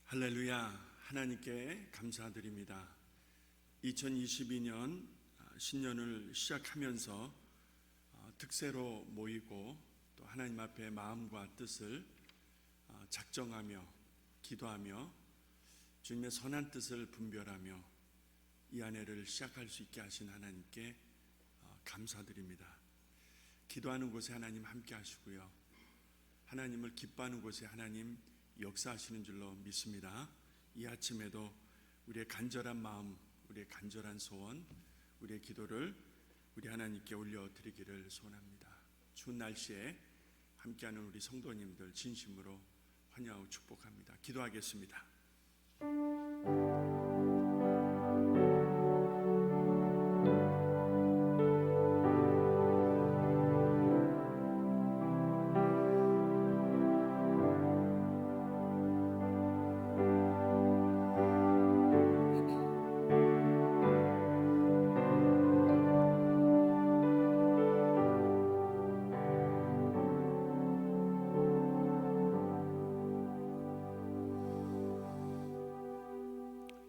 할렐루야. 하나님께 감사드립니다. 2022년 신년을 시작하면서 특세로 모이고 또 하나님 앞에 마음과 뜻을 작정하며 기도하며 주님의 선한 뜻을 분별하며 이 한 해를 시작할 수 있게 하신 하나님께 감사드립니다. 기도하는 곳에 하나님 함께 하시고요, 하나님을 기뻐하는 곳에 하나님 역사하시는 줄로 믿습니다. 이 아침에도 우리의 간절한 마음, 우리의 간절한 소원, 우리의 기도를 우리 하나님께 올려드리기를 소원합니다. 추운 날씨에 함께하는 우리 성도님들 진심으로 환영하고 축복합니다. 기도하겠습니다.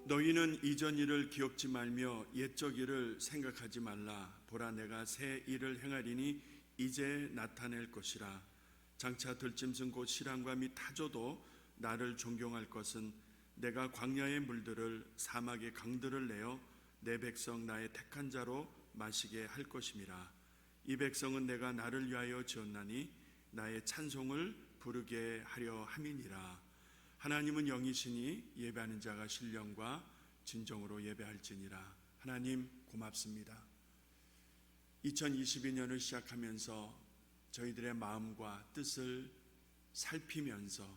너희는 이전 일을 기억지 말며 옛적 일을 생각하지 말라. 보라, 내가 새 일을 행하리니 이제 나타낼 것이라. 장차 들짐승 곧 실랑과 및 타조도 나를 존경할 것은 내가 광야의 물들을 사막의 강들을 내어 내 백성 나의 택한 자로 마시게 할 것임이라. 이 백성은 내가 나를 위하여 지었나니 나의 찬송을 부르게 하려 함이니라. 하나님은 영이시니 예배하는 자가 신령과 진정으로 예배할지니라. 하나님 고맙습니다. 2022년을 시작하면서 저희들의 마음과 뜻을 살피면서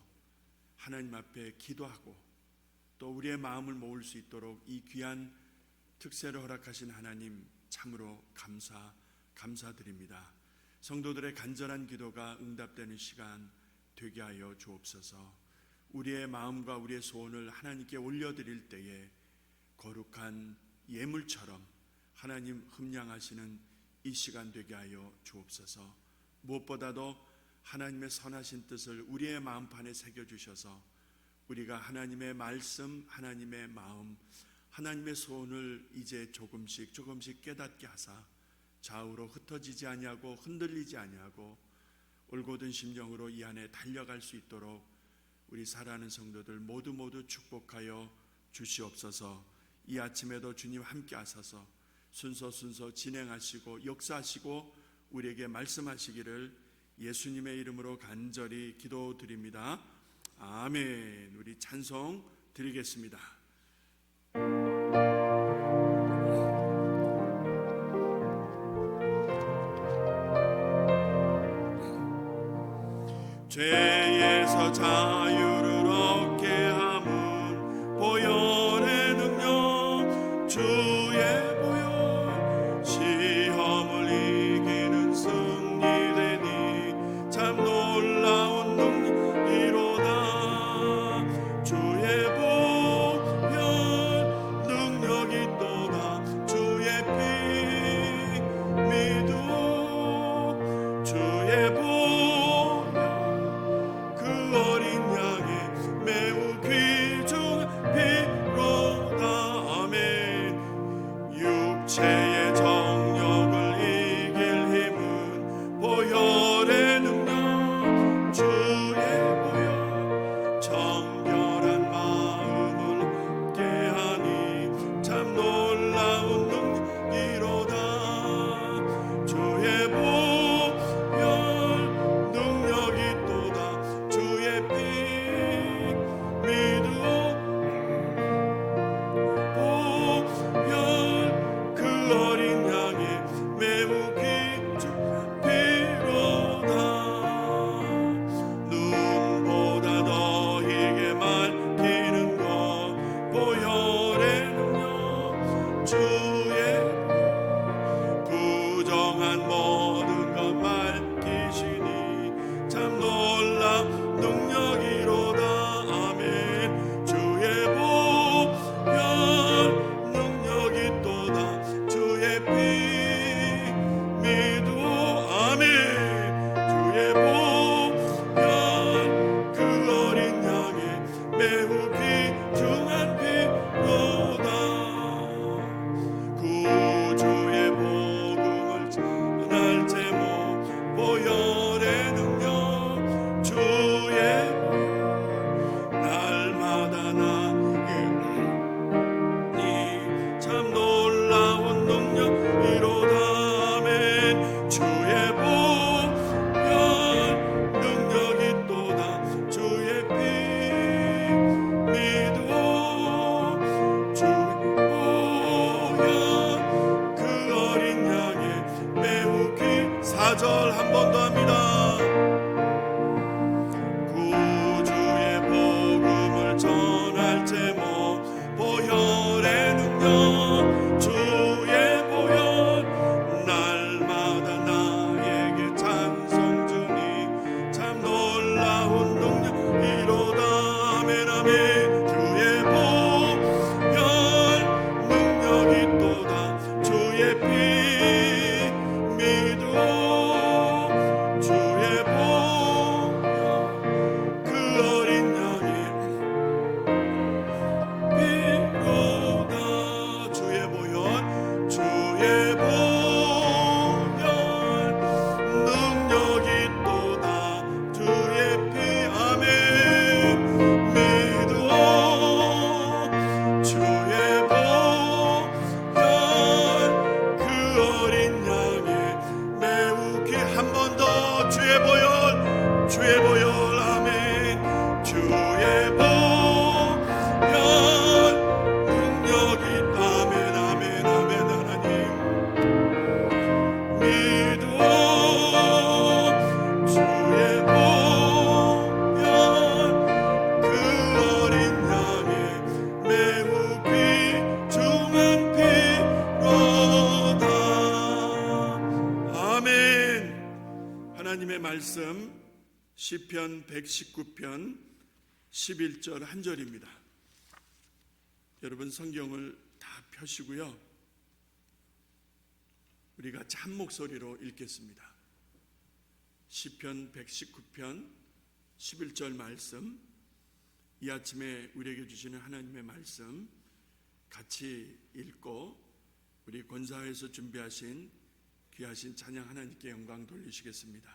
하나님 앞에 기도하고 또 우리의 마음을 모을 수 있도록 이 귀한 특세를 허락하신 하나님 참으로 감사드립니다. 성도들의 간절한 기도가 응답되는 시간 되게 하여 주옵소서. 우리의 마음과 우리의 소원을 하나님께 올려드릴 때에 거룩한 예물처럼 하나님 흠량하시는 이 시간 되게 하여 주옵소서. 무엇보다도 하나님의 선하신 뜻을 우리의 마음판에 새겨주셔서 우리가 하나님의 말씀, 하나님의 마음, 하나님의 소원을 이제 조금씩 깨닫게 하사 좌우로 흩어지지 아니하고 흔들리지 아니하고 올곧은 심령으로 이 안에 달려갈 수 있도록 우리 사랑하는 성도들 모두 축복하여 주시옵소서. 이 아침에도 주님 함께 하셔서 순서 진행하시고 역사하시고 우리에게 말씀하시기를 예수님의 이름으로 간절히 기도드립니다. 아멘. 우리 찬송 드리겠습니다. 죄에서 자유를 얻게 함은 보혈의 능력, 주의 보혈, 시험을 이기는 승리되니 참 놀라운 능력이로다. 주의 보혈 능력이 또다. 주의 피 믿어. 주의 보혈 육체의 정욕을 이길 힘은 보혈의 능력, 주의 보혈, 정결한 마음을 얻게 하니 참 놀라운 능력이로다. 주의 보혈 능력이 또다. 주의 피 믿어. 어린 양의 매우 귀중한 피로다. 눈보다 너희에게 밝히는 것 보혈의 능력, 주의 부정한 모든 것 밝히시니 참 놀라 능력이로다. 아멘. 주의 보혈 능력이 또다. 주의 피 믿어. 아멘. 주의 보혈 그 어린 양의 매우 귀 제목 보혈의 능력 주의 보혈 날마다 나에게 찬송 주니 참 놀라운 능력 이로다 아멘 아멘 주의 보혈 능력이 또다 주의 피 믿어 주의 보혈 그 어린 양이 피로다 주의 보혈 주의 보혈 능력이 또다 주의 피 아멘 믿어 주의 보혈 그 어린 양이 매우 귀 한 번 더 주의 보혈 아멘 주의 보혈 능력이 아멘 아멘 아멘 하나님 믿어 주의 보혈 그 어린 양의 매우 귀중한 피로다 아멘. 하나님의 말씀 시편 119편 11절 한 절입니다. 여러분 성경을 다 펴시고요. 우리가 찬 목소리로 읽겠습니다. 시편 119편 11절 말씀, 이 아침에 우리에게 주시는 하나님의 말씀 같이 읽고 우리 권사회에서 준비하신 귀하신 찬양 하나님께 영광 돌리시겠습니다.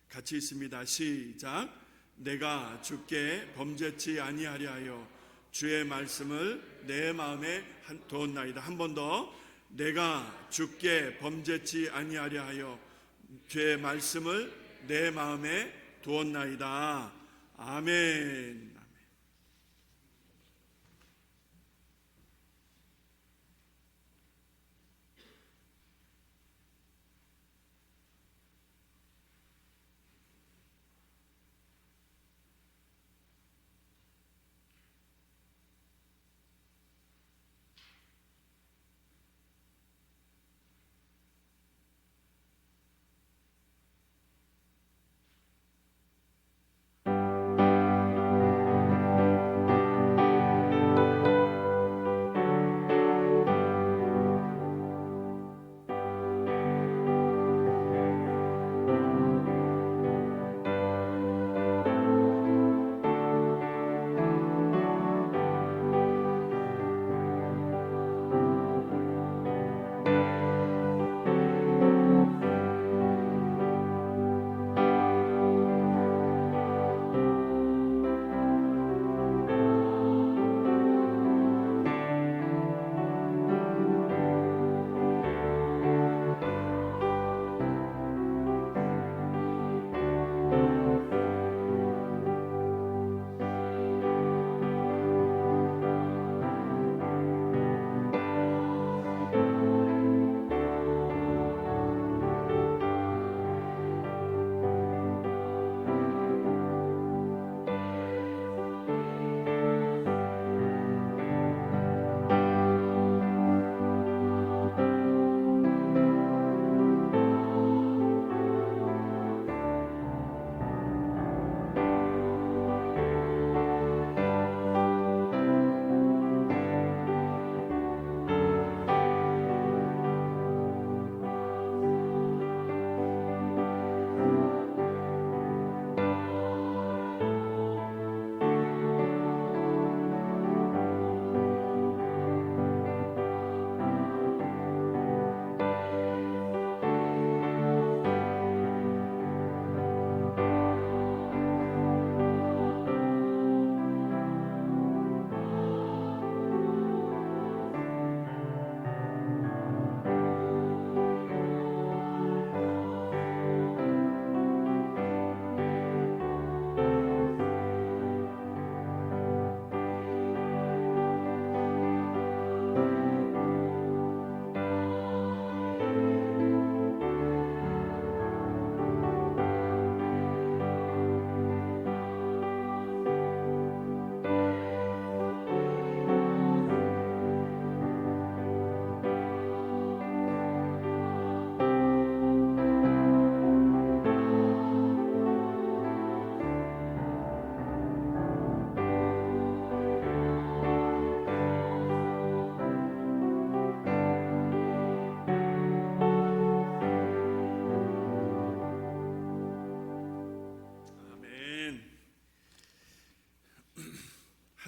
같이 있습니다. 시작. 내가 주께 범죄치 아니하려 하여 주의 말씀을 내 마음에 두었나이다. 한 번 더. 내가 주께 범죄치 아니하려 하여 주의 말씀을 내 마음에 두었나이다. 아멘.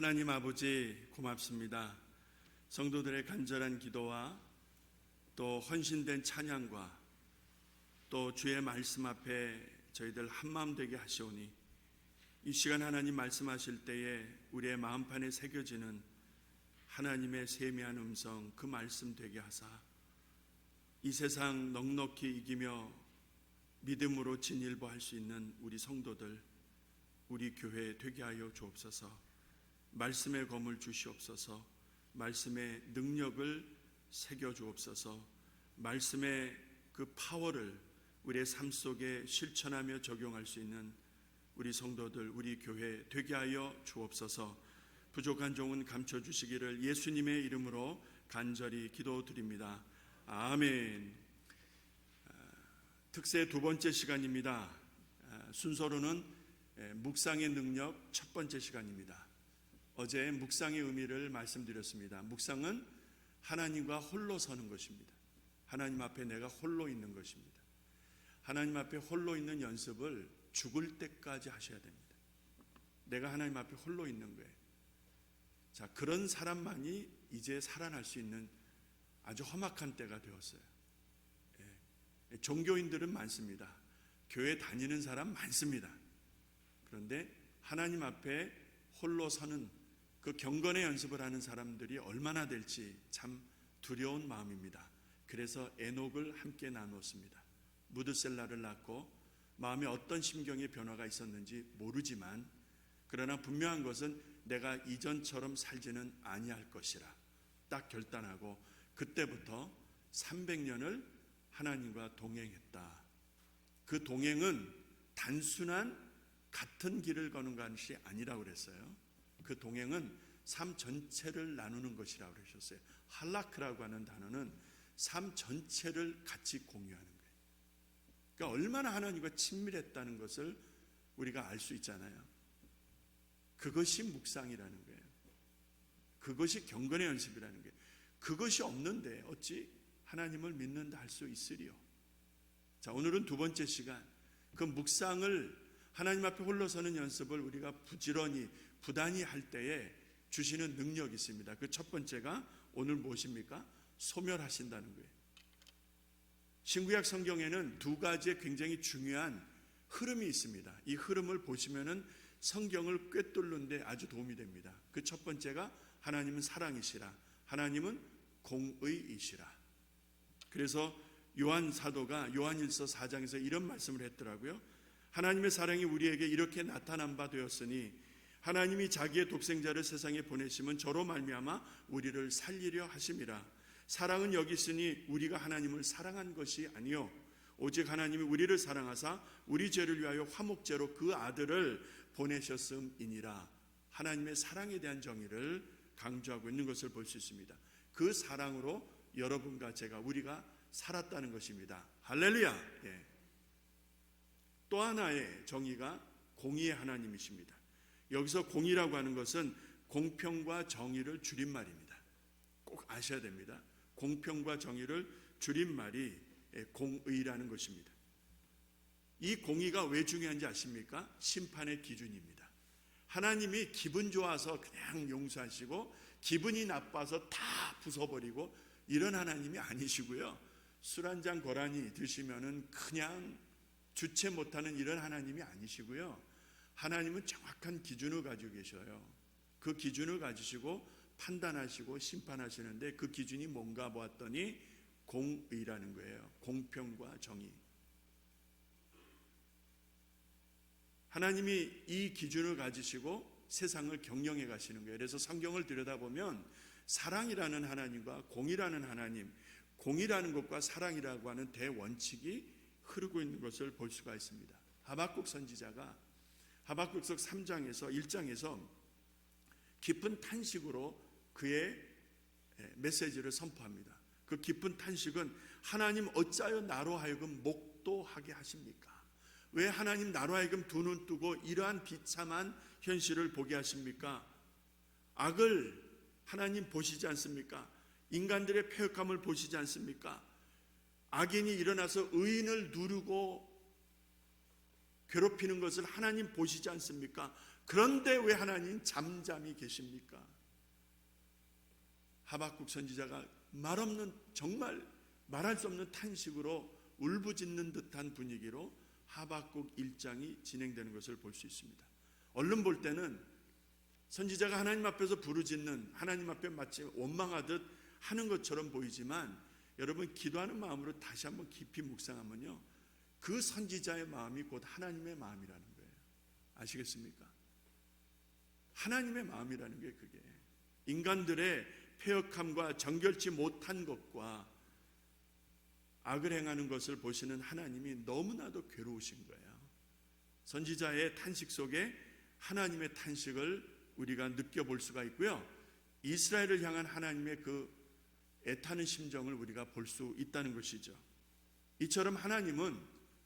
하나님 아버지 고맙습니다. 성도들의 간절한 기도와 또 헌신된 찬양과 또 주의 말씀 앞에 저희들 한마음 되게 하시오니 이 시간 하나님 말씀하실 때에 우리의 마음판에 새겨지는 하나님의 세미한 음성 그 말씀 되게 하사 이 세상 넉넉히 이기며 믿음으로 진일보할 수 있는 우리 성도들, 우리 교회 되게 하여 주옵소서. 말씀의 검을 주시옵소서. 말씀의 능력을 새겨 주옵소서. 말씀의 그 파워를 우리의 삶 속에 실천하며 적용할 수 있는 우리 성도들, 우리 교회 되게 하여 주옵소서. 부족한 종은 감춰 주시기를 예수님의 이름으로 간절히 기도드립니다. 아멘. 특세 두 번째 시간입니다. 순서로는 묵상의 능력 첫 번째 시간입니다. 어제 묵상의 의미를 말씀드렸습니다. 묵상은 하나님과 홀로 서는 것입니다. 하나님 앞에 내가 홀로 있는 것입니다. 하나님 앞에 홀로 있는 연습을 죽을 때까지 하셔야 됩니다. 내가 하나님 앞에 홀로 있는 거예요. 자, 그런 사람만이 이제 살아날 수 있는 아주 험악한 때가 되었어요. 종교인들은 많습니다. 교회 다니는 사람 많습니다. 그런데 하나님 앞에 홀로 서는 그 경건의 연습을 하는 사람들이 얼마나 될지 참 두려운 마음입니다. 그래서 에녹을 함께 나누었습니다. 무드셀라를 낳고 마음에 어떤 심경의 변화가 있었는지 모르지만 그러나 분명한 것은 내가 이전처럼 살지는 아니할 것이라 딱 결단하고 그때부터 300년을 하나님과 동행했다. 그 동행은 단순한 같은 길을 거는 것이 아니라고 그랬어요. 그 동행은 삶 전체를 나누는 것이라고 그러셨어요. 할라크라고 하는 단어는 삶 전체를 같이 공유하는 거예요. 그러니까 얼마나 하나님과 친밀했다는 것을 우리가 알 수 있잖아요. 그것이 묵상이라는 거예요. 그것이 경건의 연습이라는 거예요. 그것이 없는데 어찌 하나님을 믿는다 할 수 있으리요. 자, 오늘은 두 번째 시간 그 묵상을 하나님 앞에 홀로 서는 연습을 우리가 부단히 할 때에 주시는 능력이 있습니다. 그 첫 번째가 오늘 무엇입니까? 소멸하신다는 거예요. 신구약 성경에는 두 가지의 굉장히 중요한 흐름이 있습니다. 이 흐름을 보시면은 성경을 꿰뚫는데 아주 도움이 됩니다. 그 첫 번째가 하나님은 사랑이시라, 하나님은 공의이시라. 그래서 요한 사도가 요한일서 4장에서 이런 말씀을 했더라고요. 하나님의 사랑이 우리에게 이렇게 나타난 바 되었으니 하나님이 자기의 독생자를 세상에 보내심은 저로 말미암아 우리를 살리려 하심이라. 사랑은 여기 있으니 우리가 하나님을 사랑한 것이 아니요 오직 하나님이 우리를 사랑하사 우리 죄를 위하여 화목제로 그 아들을 보내셨음이니라. 하나님의 사랑에 대한 정의를 강조하고 있는 것을 볼 수 있습니다. 그 사랑으로 여러분과 제가 우리가 살았다는 것입니다. 할렐루야. 예. 또 하나의 정의가 공의의 하나님이십니다. 여기서 공의라고 하는 것은 공평과 정의를 줄임말입니다. 꼭 아셔야 됩니다. 공평과 정의를 줄임말이 공의라는 것입니다. 이 공의가 왜 중요한지 아십니까? 심판의 기준입니다. 하나님이 기분 좋아서 그냥 용서하시고 기분이 나빠서 다 부숴버리고 이런 하나님이 아니시고요. 술 한잔 고라니 드시면은 그냥 주체 못하는 이런 하나님이 아니시고요. 하나님은 정확한 기준을 가지고 계셔요. 그 기준을 가지시고 판단하시고 심판하시는데 그 기준이 뭔가 보았더니 공의라는 거예요. 공평과 정의. 하나님이 이 기준을 가지시고 세상을 경영해 가시는 거예요. 그래서 성경을 들여다보면 사랑이라는 하나님과 공의라는 하나님, 공의라는 것과 사랑이라고 하는 대원칙이 흐르고 있는 것을 볼 수가 있습니다. 하박국 선지자가 하박국서 3장에서 1장에서 깊은 탄식으로 그의 메시지를 선포합니다. 그 깊은 탄식은 하나님 어찌하여 나로 하여금 목도하게 하십니까? 왜 하나님 나로 하여금 두 눈 뜨고 이러한 비참한 현실을 보게 하십니까? 악을 하나님 보시지 않습니까? 인간들의 패역함을 보시지 않습니까? 악인이 일어나서 의인을 누르고 괴롭히는 것을 하나님 보시지 않습니까? 그런데 왜 하나님 잠잠히 계십니까? 하박국 선지자가 말없는, 정말 말할 수 없는 탄식으로 울부짖는 듯한 분위기로 하박국 1장이 진행되는 것을 볼 수 있습니다. 얼른 볼 때는 선지자가 하나님 앞에서 부르짖는, 하나님 앞에 마치 원망하듯 하는 것처럼 보이지만, 여러분 기도하는 마음으로 다시 한번 깊이 묵상하면요, 그 선지자의 마음이 곧 하나님의 마음이라는 거예요. 아시겠습니까? 하나님의 마음이라는 게 그게 인간들의 패역함과 정결치 못한 것과 악을 행하는 것을 보시는 하나님이 너무나도 괴로우신 거예요. 선지자의 탄식 속에 하나님의 탄식을 우리가 느껴볼 수가 있고요, 이스라엘을 향한 하나님의 그 애타는 심정을 우리가 볼 수 있다는 것이죠. 이처럼 하나님은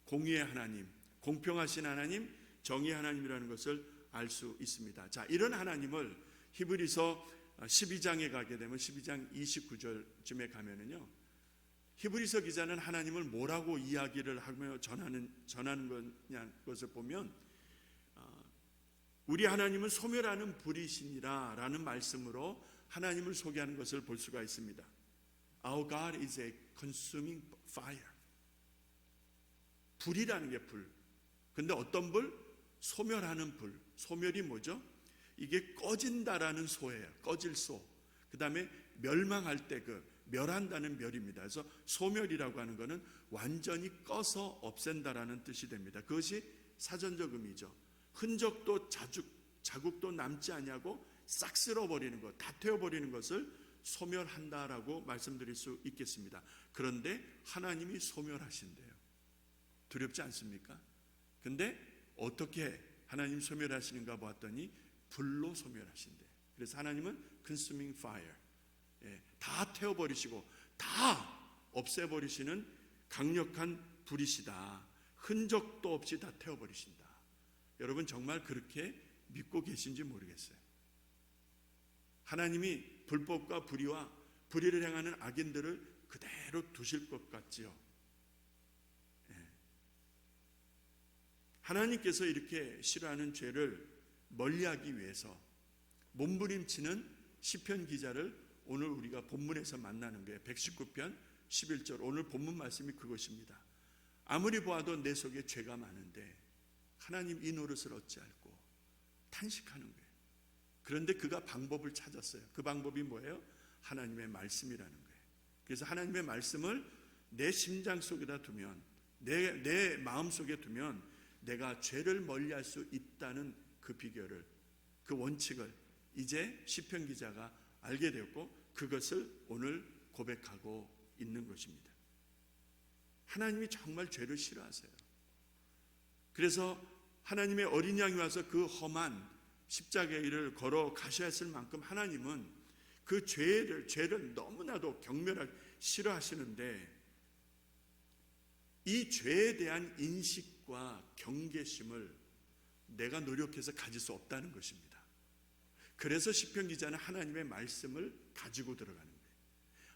공의의 하나님, 공평하신 하나님, 정의의 하나님이라는 것을 알 수 있습니다. 자, 이런 하나님을 히브리서 12장에 가게 되면 12장 29절쯤에 가면은요, 히브리서 기자는 하나님을 뭐라고 이야기를 하며 전하는 것을 보면, 우리 하나님은 소멸하는 불이시니라 라는 말씀으로 하나님을 소개하는 것을 볼 수가 있습니다. Our God is a consuming fire. 불이라는 게 불. 근데 어떤 불? 소멸하는 불. 소멸이 뭐죠? 이게 꺼진다라는 소예요. 꺼질 소. 그 다음에 멸망할 때 그 멸한다는 멸입니다. 그래서 소멸이라고 하는 것은 완전히 꺼서 없앤다라는 뜻이 됩니다. 그것이 사전적 의미죠. 흔적도 자국도 남지 아니하고 싹 쓸어버리는 것, 다 태워버리는 것을 소멸한다라고 말씀드릴 수 있겠습니다. 그런데 하나님이 소멸하신대요. 두렵지 않습니까? 근데 어떻게 하나님 소멸하시는가 보았더니 불로 소멸하신대요. 그래서 하나님은 consuming fire, 다 태워버리시고 다 없애버리시는 강력한 불이시다. 흔적도 없이 다 태워버리신다. 여러분 정말 그렇게 믿고 계신지 모르겠어요. 하나님이 불법과 불의를 행하는 악인들을 그대로 두실 것 같지요. 하나님께서 이렇게 싫어하는 죄를 멀리하기 위해서 몸부림치는 시편 기자를 오늘 우리가 본문에서 만나는 거예요. 119편 11절, 오늘 본문 말씀이 그것입니다. 아무리 보아도 내 속에 죄가 많은데 하나님 이 노릇을 어찌할꼬 탄식하는 거예요. 그런데 그가 방법을 찾았어요. 그 방법이 뭐예요? 하나님의 말씀이라는 거예요. 그래서 하나님의 말씀을 내 심장 속에다 두면, 내 마음 속에 두면 내가 죄를 멀리할 수 있다는 그 비결을, 그 원칙을 이제 시편 기자가 알게 되었고 그것을 오늘 고백하고 있는 것입니다. 하나님이 정말 죄를 싫어하세요. 그래서 하나님의 어린 양이 와서 그 험한 십자가의 길을 걸어 가셔야 했을 만큼 하나님은 그 죄를 너무나도 경멸하게 싫어하시는데, 이 죄에 대한 인식과 경계심을 내가 노력해서 가질 수 없다는 것입니다. 그래서 시편 기자는 하나님의 말씀을 가지고 들어가는 거예요.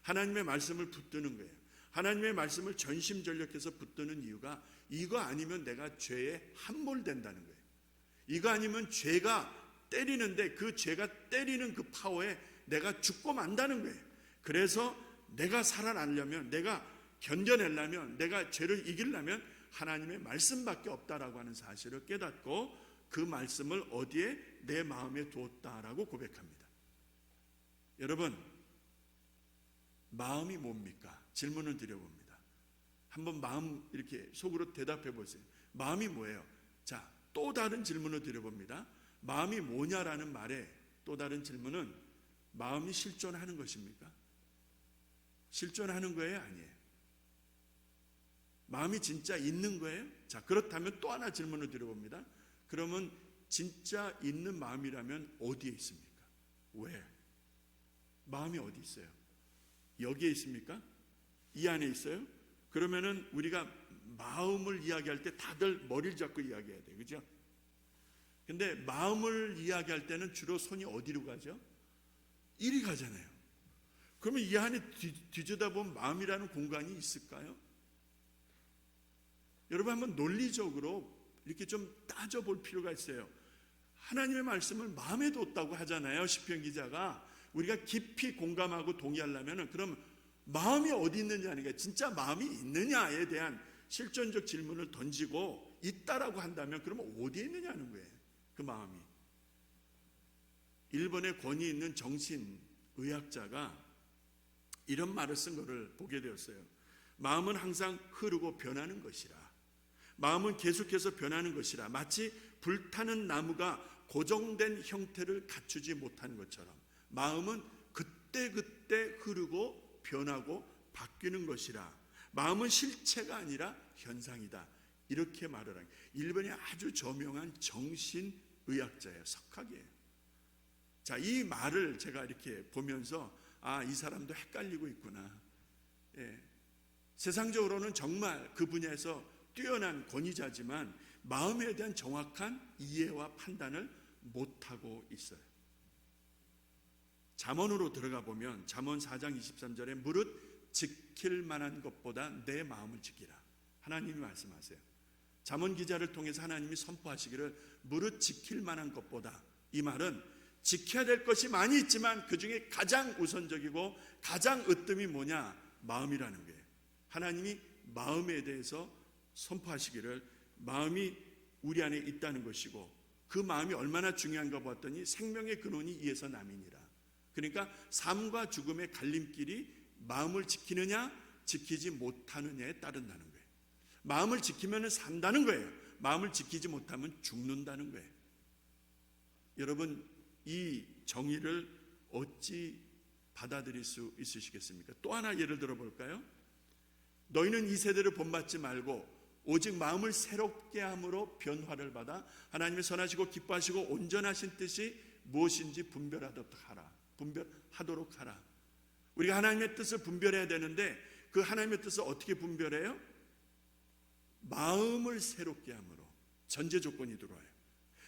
하나님의 말씀을 붙드는 거예요. 하나님의 말씀을 전심전력해서 붙드는 이유가, 이거 아니면 내가 죄에 함몰된다는 거예요. 이거 아니면 죄가 때리는데 그 죄가 때리는 그 파워에 내가 죽고 만다는 거예요. 그래서 내가 살아나려면, 내가 견뎌내려면, 내가 죄를 이기려면 하나님의 말씀밖에 없다라고 하는 사실을 깨닫고 그 말씀을 어디에? 내 마음에 두었다라고 고백합니다. 여러분, 마음이 뭡니까? 질문을 드려봅니다. 한번 마음 이렇게 속으로 대답해 보세요. 마음이 뭐예요? 자, 또 다른 질문을 드려봅니다. 마음이 뭐냐라는 말에 또 다른 질문은, 마음이 실존하는 것입니까? 실존하는 거예요? 아니에요? 마음이 진짜 있는 거예요? 자, 그렇다면 또 하나 질문을 드려봅니다. 그러면 진짜 있는 마음이라면 어디에 있습니까? 왜? 마음이 어디 있어요? 여기에 있습니까? 이 안에 있어요? 그러면은 우리가 마음을 이야기할 때 다들 머리를 잡고 이야기해야 돼요. 그죠? 근데 마음을 이야기할 때는 주로 손이 어디로 가죠? 이리 가잖아요. 그러면 이 안에 뒤져다보면 마음이라는 공간이 있을까요? 여러분 한번 논리적으로 이렇게 좀 따져볼 필요가 있어요. 하나님의 말씀을 마음에 뒀다고 하잖아요. 시편 기자가. 우리가 깊이 공감하고 동의하려면 그럼 마음이 어디 있느냐는 게, 진짜 마음이 있느냐에 대한 실존적 질문을 던지고 있다라고 한다면 그러면 어디에 있느냐는 거예요. 그 마음이. 일본의 권위 있는 정신의학자가 이런 말을 쓴 것을 보게 되었어요. 마음은 항상 흐르고 변하는 것이라. 마음은 계속해서 변하는 것이라. 마치 불타는 나무가 고정된 형태를 갖추지 못하는 것처럼 마음은 그때그때 흐르고 변하고 바뀌는 것이라. 마음은 실체가 아니라 현상이다. 이렇게 말을 하는, 일본의 아주 저명한 정신의학자예요. 석학이에요. 자, 이 말을 제가 이렇게 보면서 이 사람도 헷갈리고 있구나. 예. 세상적으로는 정말 그 분야에서 뛰어난 권위자지만 마음에 대한 정확한 이해와 판단을 못하고 있어요. 잠언으로 들어가 보면 잠언 4장 23절에 무릇 지킬 만한 것보다 내 마음을 지키라. 하나님이 말씀하세요. 잠언 기자를 통해서 하나님이 선포하시기를 무릇 지킬 만한 것보다, 이 말은 지켜야 될 것이 많이 있지만 그 중에 가장 우선적이고 가장 으뜸이 뭐냐? 마음이라는 거예요. 하나님이 마음에 대해서 선포하시기를 마음이 우리 안에 있다는 것이고 그 마음이 얼마나 중요한가 봤더니 생명의 근원이 이에서 남이니라. 그러니까 삶과 죽음의 갈림길이 마음을 지키느냐 지키지 못하느냐에 따른다는 거예요. 마음을 지키면 산다는 거예요. 마음을 지키지 못하면 죽는다는 거예요. 여러분, 이 정의를 어찌 받아들일 수 있으시겠습니까? 또 하나 예를 들어 볼까요? 너희는 이 세대를 본받지 말고 오직 마음을 새롭게 함으로 변화를 받아 하나님의 선하시고 기뻐하시고 온전하신 뜻이 무엇인지 분별하도록 하라. 우리가 하나님의 뜻을 분별해야 되는데 그 하나님의 뜻을 어떻게 분별해요? 마음을 새롭게 함으로. 전제 조건이 들어와요.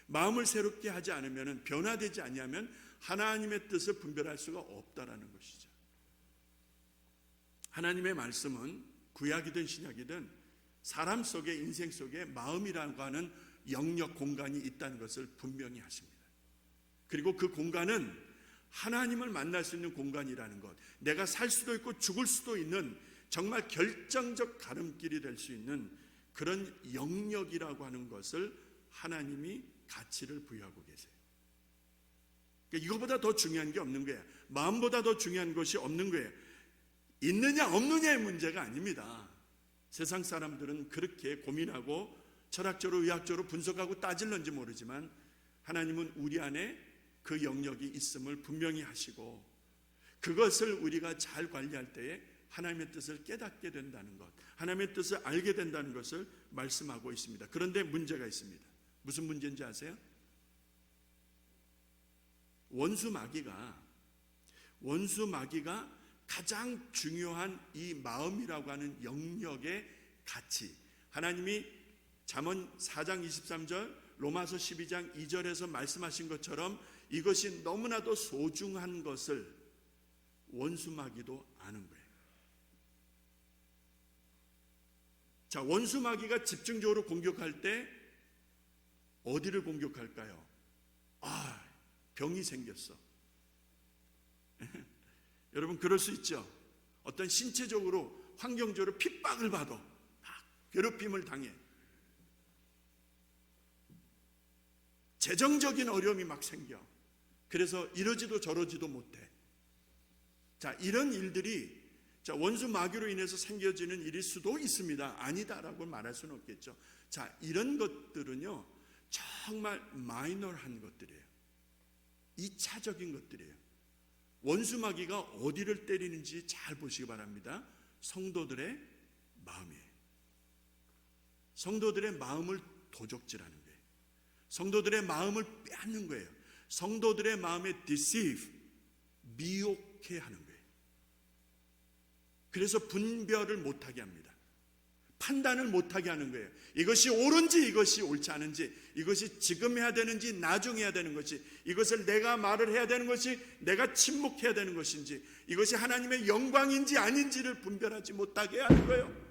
마음을 새롭게 하지 않으면, 변화되지 아니하면 하나님의 뜻을 분별할 수가 없다라는 것이죠. 하나님의 말씀은 구약이든 신약이든 사람 속에, 인생 속에 마음이라고 하는 영역 공간이 있다는 것을 분명히 하십니다. 그리고 그 공간은 하나님을 만날 수 있는 공간이라는 것, 내가 살 수도 있고 죽을 수도 있는 정말 결정적 가름길이 될 수 있는 그런 영역이라고 하는 것을 하나님이 가치를 부여하고 계세요. 그러니까 이거보다 더 중요한 게 없는 거예요. 마음보다 더 중요한 것이 없는 거예요. 있느냐 없느냐의 문제가 아닙니다. 세상 사람들은 그렇게 고민하고 철학적으로 의학적으로 분석하고 따질는지 모르지만 하나님은 우리 안에 그 영역이 있음을 분명히 하시고 그것을 우리가 잘 관리할 때에 하나님의 뜻을 깨닫게 된다는 것, 하나님의 뜻을 알게 된다는 것을 말씀하고 있습니다. 그런데 문제가 있습니다. 무슨 문제인지 아세요? 원수 마귀가 가장 중요한 이 마음이라고 하는 영역의 가치, 하나님이 잠언 4장 23절, 로마서 12장 2절에서 말씀하신 것처럼 이것이 너무나도 소중한 것을 원수 마귀도 아는 거예요. 자, 원수 마귀가 집중적으로 공격할 때 어디를 공격할까요? 병이 생겼어. 여러분, 그럴 수 있죠. 어떤 신체적으로, 환경적으로 핍박을 받아, 괴롭힘을 당해, 재정적인 어려움이 막 생겨. 그래서 이러지도 저러지도 못해. 자, 이런 일들이 원수 마귀로 인해서 생겨지는 일일 수도 있습니다. 아니다라고 말할 수는 없겠죠. 자, 이런 것들은요 정말 마이너한 것들이에요. 2차적인 것들이에요. 원수 마귀가 어디를 때리는지 잘 보시기 바랍니다. 성도들의 마음이에요. 성도들의 마음을 도적질하는 거예요. 성도들의 마음을 빼앗는 거예요. 성도들의 마음에 deceive, 미혹해 하는 거예요. 그래서 분별을 못하게 합니다. 판단을 못하게 하는 거예요. 이것이 옳은지 이것이 옳지 않은지, 이것이 지금 해야 되는지 나중에 해야 되는 것이, 이것을 내가 말을 해야 되는 것이 내가 침묵해야 되는 것인지, 이것이 하나님의 영광인지 아닌지를 분별하지 못하게 하는 거예요.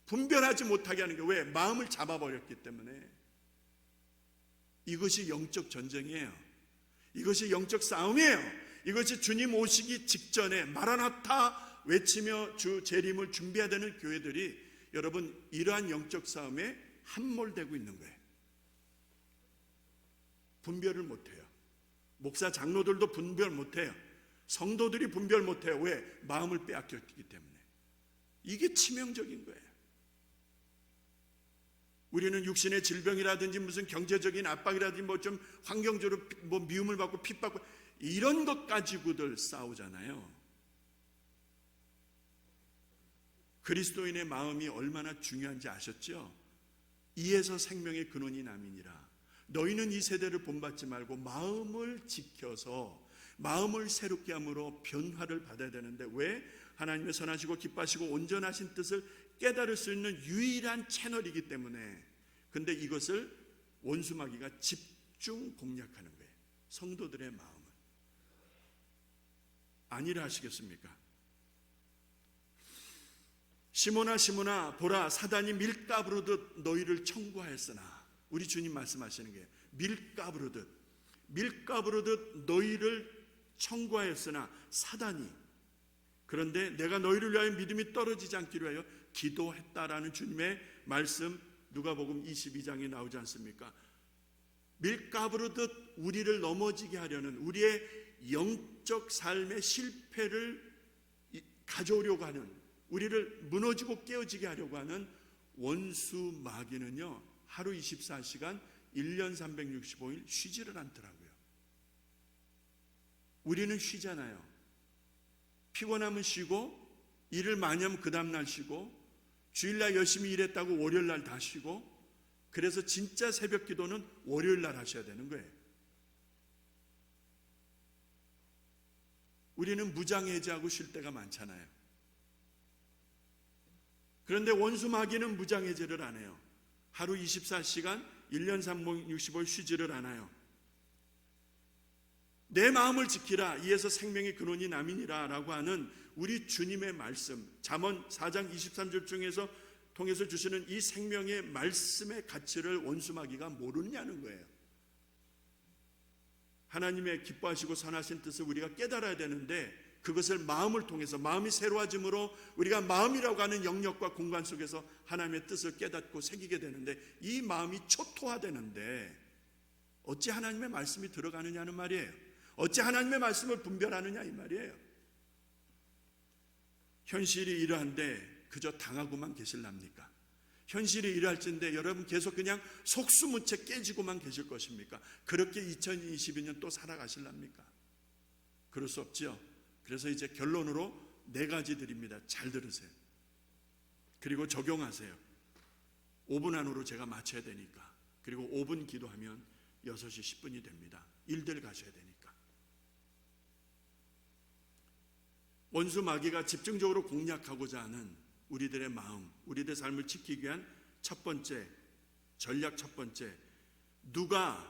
분별하지 못하게 하는 거예요. 왜? 마음을 잡아버렸기 때문에. 이것이 영적 전쟁이에요. 이것이 영적 싸움이에요. 이것이 주님 오시기 직전에 마라나타 외치며 주 재림을 준비해야 되는 교회들이 여러분 이러한 영적 싸움에 함몰되고 있는 거예요. 분별을 못해요. 목사 장로들도 분별 못해요. 성도들이 분별 못해요. 왜? 마음을 빼앗겼기 때문에. 이게 치명적인 거예요. 우리는 육신의 질병이라든지 무슨 경제적인 압박이라든지 뭐 좀 환경적으로 뭐 미움을 받고 핍받고 이런 것 가지고들 싸우잖아요. 그리스도인의 마음이 얼마나 중요한지 아셨죠? 이에서 생명의 근원이 남이니라. 너희는 이 세대를 본받지 말고 마음을 지켜서 마음을 새롭게 함으로 변화를 받아야 되는데 왜? 하나님의 선하시고 기뻐하시고 온전하신 뜻을 깨달을 수 있는 유일한 채널이기 때문에. 근데 이것을 원수마귀가 집중 공략하는 거예요. 성도들의 마음을. 아니라 하시겠습니까? 시몬아 보라 사단이 밀가부르듯 너희를 청구하였으나, 우리 주님 말씀하시는 게 밀가부르듯 너희를 청구하였으나 사단이, 그런데 내가 너희를 위하여 믿음이 떨어지지 않기로 하여 기도했다라는 주님의 말씀 누가복음 22장에 나오지 않습니까? 밀가부르듯 우리를 넘어지게 하려는, 우리의 영적 삶의 실패를 가져오려고 하는, 우리를 무너지고 깨어지게 하려고 하는 원수 마귀는요, 하루 24시간 1년 365일 쉬지를 않더라고요. 우리는 쉬잖아요. 피곤하면 쉬고, 일을 많이 하면 그 다음날 쉬고, 주일날 열심히 일했다고 월요일날 다 쉬고, 그래서 진짜 새벽 기도는 월요일날 하셔야 되는 거예요. 우리는 무장해제하고 쉴 때가 많잖아요. 그런데 원수 마귀는 무장해제를 안 해요. 하루 24시간 1년 365일 쉬지를 않아요. 내 마음을 지키라 이에서 생명의 근원이 남이니라 라고 하는 우리 주님의 말씀, 잠언 4장 23절 중에서 통해서 주시는 이 생명의 말씀의 가치를 원수마귀가 모르느냐는 거예요. 하나님의 기뻐하시고 선하신 뜻을 우리가 깨달아야 되는데, 그것을 마음을 통해서, 마음이 새로워짐으로 우리가 마음이라고 하는 영역과 공간 속에서 하나님의 뜻을 깨닫고 새기게 되는데, 이 마음이 초토화되는데 어찌 하나님의 말씀이 들어가느냐는 말이에요. 어찌 하나님의 말씀을 분별하느냐 이 말이에요. 현실이 이러한데 그저 당하고만 계실랍니까? 현실이 이러할진데 여러분 계속 그냥 속수무책 깨지고만 계실 것입니까? 그렇게 2022년 또 살아가실랍니까? 그럴 수 없지요. 그래서 이제 결론으로 4가지 드립니다. 잘 들으세요. 그리고 적용하세요. 5분 안으로 제가 마쳐야 되니까. 그리고 5분 기도하면 6시 10분이 됩니다. 일들 가셔야 되니까. 원수 마귀가 집중적으로 공략하고자 하는 우리들의 마음, 우리들의 삶을 지키기 위한 첫 번째 전략, 첫 번째, 누가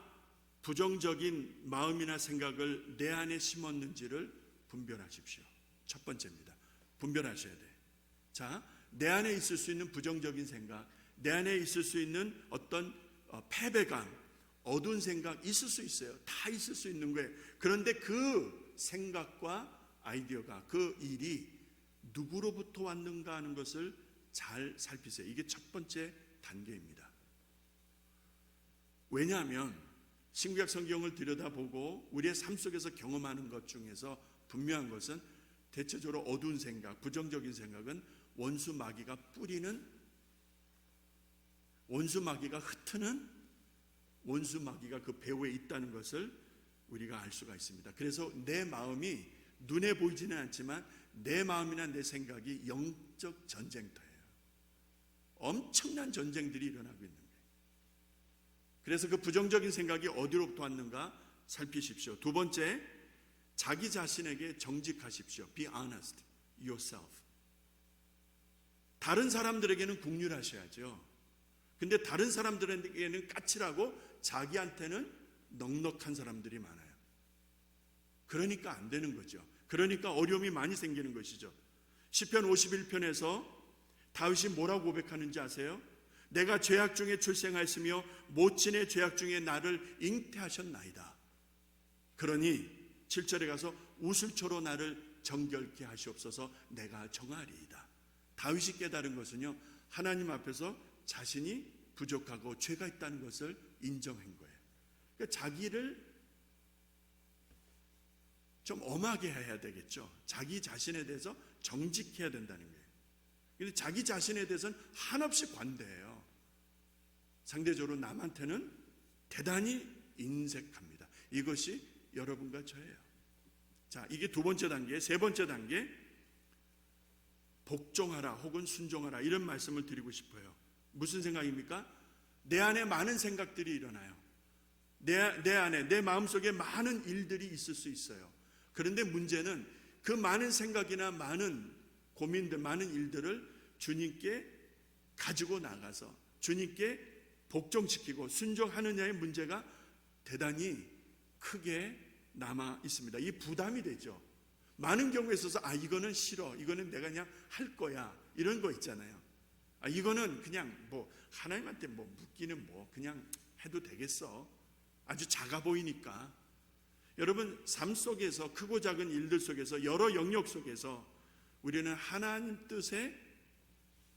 부정적인 마음이나 생각을 내 안에 심었는지를 분별하십시오. 첫 번째입니다. 분별하셔야 돼. 자, 내 안에 있을 수 있는 부정적인 생각, 내 안에 있을 수 있는 어떤 패배감, 어두운 생각 있을 수 있어요. 다 있을 수 있는 거예요. 그런데 그 생각과 아이디어가, 그 일이 누구로부터 왔는가 하는 것을 잘 살피세요. 이게 첫 번째 단계입니다. 왜냐하면 신구약 성경을 들여다보고 우리의 삶 속에서 경험하는 것 중에서 분명한 것은 대체적으로 어두운 생각, 부정적인 생각은 원수 마귀가 뿌리는, 원수 마귀가 흩트는, 원수 마귀가 그 배후에 있다는 것을 우리가 알 수가 있습니다. 그래서 내 마음이 눈에 보이지는 않지만 내 마음이나 내 생각이 영적 전쟁터예요. 엄청난 전쟁들이 일어나고 있는 거예요. 그래서 그 부정적인 생각이 어디로부터 왔는가 살피십시오. 두 번째, 자기 자신에게 정직하십시오. Be honest yourself. 다른 사람들에게는 긍휼하셔야죠. 근데 다른 사람들에게는 까칠하고 자기한테는 넉넉한 사람들이 많아요. 그러니까 안 되는 거죠. 그러니까 어려움이 많이 생기는 것이죠. 시편 51편에서 다윗이 뭐라고 고백하는지 아세요? 내가 죄악 중에 출생하였으며 모친의 죄악 중에 나를 잉태하셨나이다. 그러니 7절에 가서 우슬초로 나를 정결케 하시옵소서. 내가 정하리이다. 다윗이 깨달은 것은요, 하나님 앞에서 자신이 부족하고 죄가 있다는 것을 인정한 거예요. 그러니까 자기를 좀 엄하게 해야 되겠죠. 자기 자신에 대해서 정직해야 된다는 거예요. 근데 자기 자신에 대해서는 한없이 관대해요. 상대적으로 남한테는 대단히 인색합니다. 이것이 여러분과 저예요. 자, 이게 두 번째 단계. 세 번째 단계, 복종하라 혹은 순종하라, 이런 말씀을 드리고 싶어요. 무슨 생각입니까? 내 안에 많은 생각들이 일어나요. 내 안에, 내 마음속에 많은 일들이 있을 수 있어요. 그런데 문제는 그 많은 생각이나 많은 고민들, 많은 일들을 주님께 가지고 나가서 주님께 복종시키고 순종하느냐의 문제가 대단히 크게 남아 있습니다. 이 부담이 되죠. 많은 경우에 있어서 이거는 싫어, 이거는 내가 그냥 할 거야, 이런 거 있잖아요. 이거는 그냥 뭐 하나님한테 뭐 묻기는 뭐 그냥 해도 되겠어, 아주 작아 보이니까. 여러분, 삶 속에서 크고 작은 일들 속에서, 여러 영역 속에서 우리는 하나님 뜻에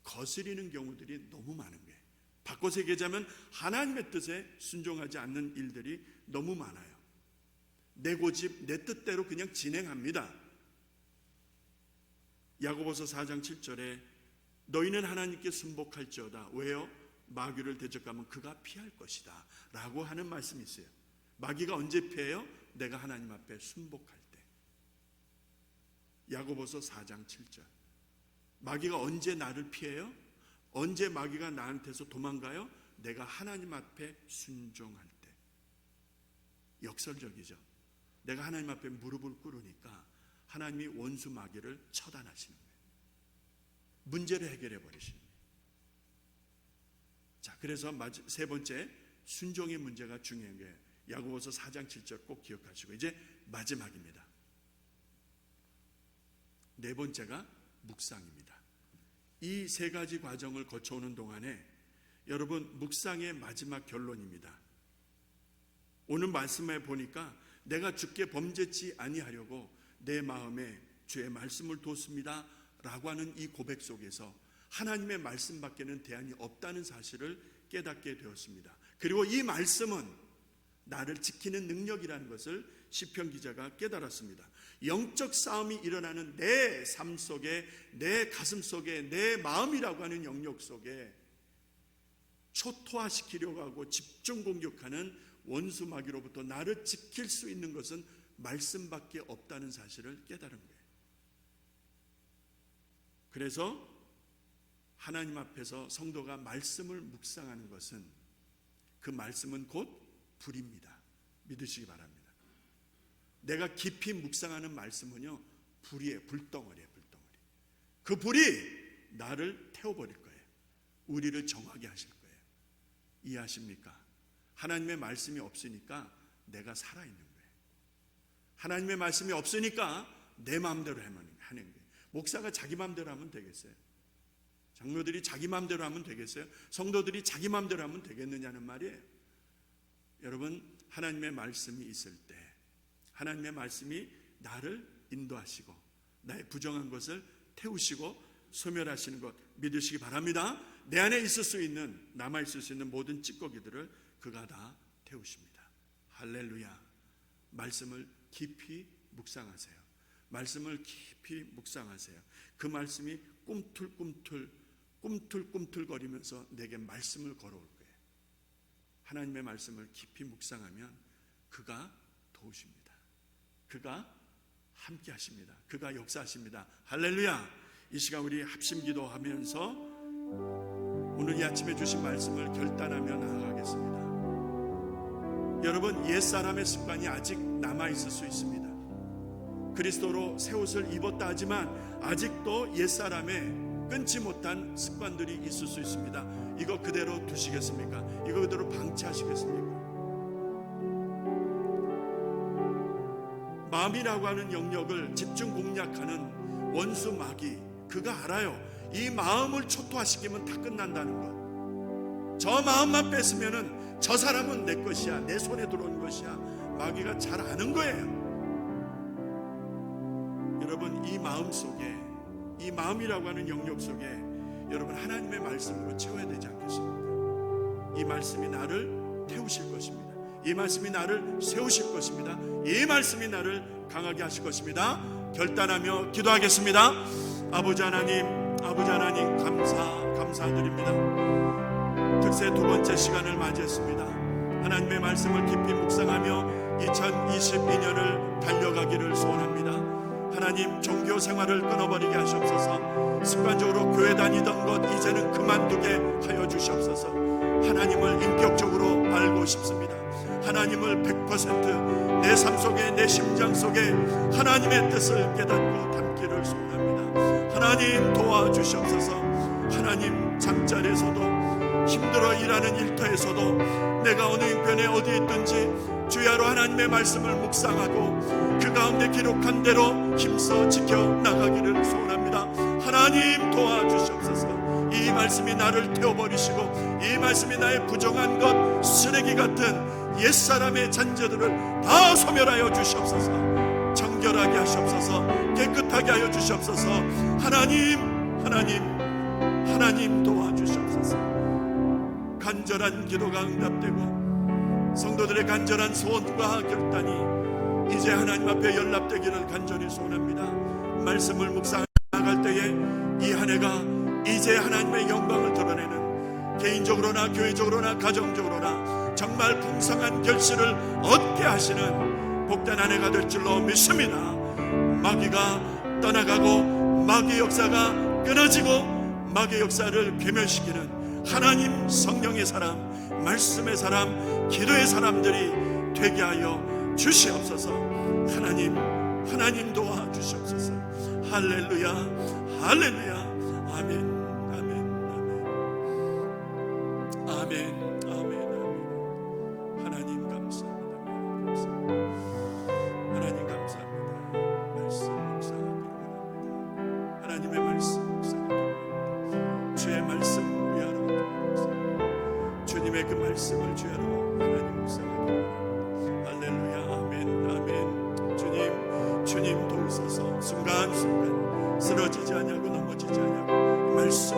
거스리는 경우들이 너무 많은 거예요. 바꿔서 얘기하자면 하나님의 뜻에 순종하지 않는 일들이 너무 많아요. 내 고집, 내 뜻대로 그냥 진행합니다. 야고보서 4장 7절에 너희는 하나님께 순복할지어다. 왜요? 마귀를 대적하면 그가 피할 것이다 라고 하는 말씀이 있어요. 마귀가 언제 피해요? 내가 하나님 앞에 순복할 때. 야고보서 4장 7절. 마귀가 언제 나를 피해요? 언제 마귀가 나한테서 도망가요? 내가 하나님 앞에 순종할 때. 역설적이죠. 내가 하나님 앞에 무릎을 꿇으니까 하나님이 원수 마귀를 처단하시는 거예요. 문제를 해결해 버리시는 거예요. 자, 그래서 세 번째, 순종의 문제가 중요한 거예요. 야고보서 4장 7절 꼭 기억하시고, 이제 마지막입니다. 네 번째가 묵상입니다. 이 세 가지 과정을 거쳐오는 동안에 여러분, 묵상의 마지막 결론입니다. 오늘 말씀에 보니까 내가 주께 범죄치 아니하려고 내 마음에 주의 말씀을 뒀습니다 라고 하는 이 고백 속에서 하나님의 말씀밖에는 대안이 없다는 사실을 깨닫게 되었습니다. 그리고 이 말씀은 나를 지키는 능력이라는 것을 시편 기자가 깨달았습니다. 영적 싸움이 일어나는 내 삶 속에, 내 가슴 속에, 내 마음이라고 하는 영역 속에 초토화시키려고 하고 집중 공격하는 원수 마귀로부터 나를 지킬 수 있는 것은 말씀밖에 없다는 사실을 깨달은 거예요. 그래서 하나님 앞에서 성도가 말씀을 묵상하는 것은, 그 말씀은 곧 불입니다. 믿으시기 바랍니다. 내가 깊이 묵상하는 말씀은요, 불이에요. 불덩어리예요. 불덩어리. 그 불이 나를 태워버릴 거예요. 우리를 정하게 하실 거예요. 이해하십니까? 하나님의 말씀이 없으니까 내가 살아있는 거예요. 하나님의 말씀이 없으니까 내 마음대로 하는 거예요. 목사가 자기 마음대로 하면 되겠어요? 장로들이 자기 마음대로 하면 되겠어요? 성도들이 자기 마음대로 하면 되겠느냐는 말이에요. 여러분, 하나님의 말씀이 있을 때, 하나님의 말씀이 나를 인도하시고 나의 부정한 것을 태우시고 소멸하시는 것 믿으시기 바랍니다. 내 안에 있을 수 있는, 남아있을 수 있는 모든 찌꺼기들을 그가 다 태우십니다. 할렐루야. 말씀을 깊이 묵상하세요. 말씀을 깊이 묵상하세요. 그 말씀이 꿈틀꿈틀거리면서 내게 말씀을 걸어올 거예요. 하나님의 말씀을 깊이 묵상하면 그가 도우십니다. 그가 함께 하십니다. 그가 역사하십니다. 할렐루야. 이 시간 우리 합심 기도하면서 오늘 이 아침에 주신 말씀을 결단하며 나아가겠습니다. 여러분, 옛사람의 습관이 아직 남아있을 수 있습니다. 그리스도로 새 옷을 입었다 하지만 아직도 옛사람의 끊지 못한 습관들이 있을 수 있습니다. 이거 그대로 두시겠습니까? 이거 그대로 방치하시겠습니까? 마음이라고 하는 영역을 집중 공략하는 원수 마귀, 그가 알아요. 이 마음을 초토화시키면 다 끝난다는 것. 저 마음만 뺏으면은 저 사람은 내 것이야, 내 손에 들어온 것이야. 마귀가 잘 아는 거예요. 여러분, 이 마음 속에, 이 마음이라고 하는 영역 속에 여러분 하나님의 말씀으로 채워야 되지 않겠습니까? 이 말씀이 나를 태우실 것입니다. 이 말씀이 나를 세우실 것입니다. 이 말씀이 나를 강하게 하실 것입니다. 결단하며 기도하겠습니다. 아버지 하나님 감사드립니다. 특세 두 번째 시간을 맞이했습니다. 하나님의 말씀을 깊이 묵상하며 2022년을 달려가기를 소원합니다. 하나님, 종교 생활을 끊어버리게 하시옵소서. 습관적으로 교회 다니던 것 이제는 그만두게 하여 주시옵소서. 하나님을 인격적으로 알고 싶습니다. 하나님을 100% 내 삶 속에, 내 심장 속에 하나님의 뜻을 깨닫고 담기를 소원합니다. 하나님 도와주시옵소서. 하나님, 잠자리에서도 힘들어 일하는 일터에서도 내가 어느 형편에 어디에 있든지 주야로 하나님의 말씀을 묵상하고 그 가운데 기록한 대로 힘써 지켜나가기를 소원합니다. 하나님 도와주시옵소서. 이 말씀이 나를 태워버리시고 이 말씀이 나의 부정한 것, 쓰레기 같은 옛사람의 잔재들을 다 소멸하여 주시옵소서. 정결하게 하시옵소서. 깨끗하게 하여 주시옵소서. 하나님 도와주시옵소서. 간절한 기도가 응답되고 성도들의 간절한 소원과 결단이 이제 하나님 앞에 연락되기를 간절히 소원합니다. 말씀을 묵상할 때에 이 한 해가 이제 하나님의 영광을 드러내는, 개인적으로나 교회적으로나 가정적으로나 정말 풍성한 결실을 얻게 하시는 복된 한 해가 될 줄로 믿습니다. 마귀가 떠나가고 마귀의 역사가 끊어지고 마귀의 역사를 괴멸시키는 하나님 성령의 사람, 말씀의 사람, 기도의 사람들이 되게 하여 주시옵소서. 하나님 도와주시옵소서. 할렐루야, 아멘. 하나님 감사합니다. 하나님 감사합니다. 말씀 묵상하기를 원합니다. 하나님의 말씀 묵상하기를 원합니다. 주의 말씀 위하러 묵상합니다. 주님의 그 말씀을 주야로 하나님 묵상하기를 원합니다. 할렐루야, 아멘. 주님 도우소서. 순간순간 쓰러지지 않냐고 넘어지지 않냐고 말씀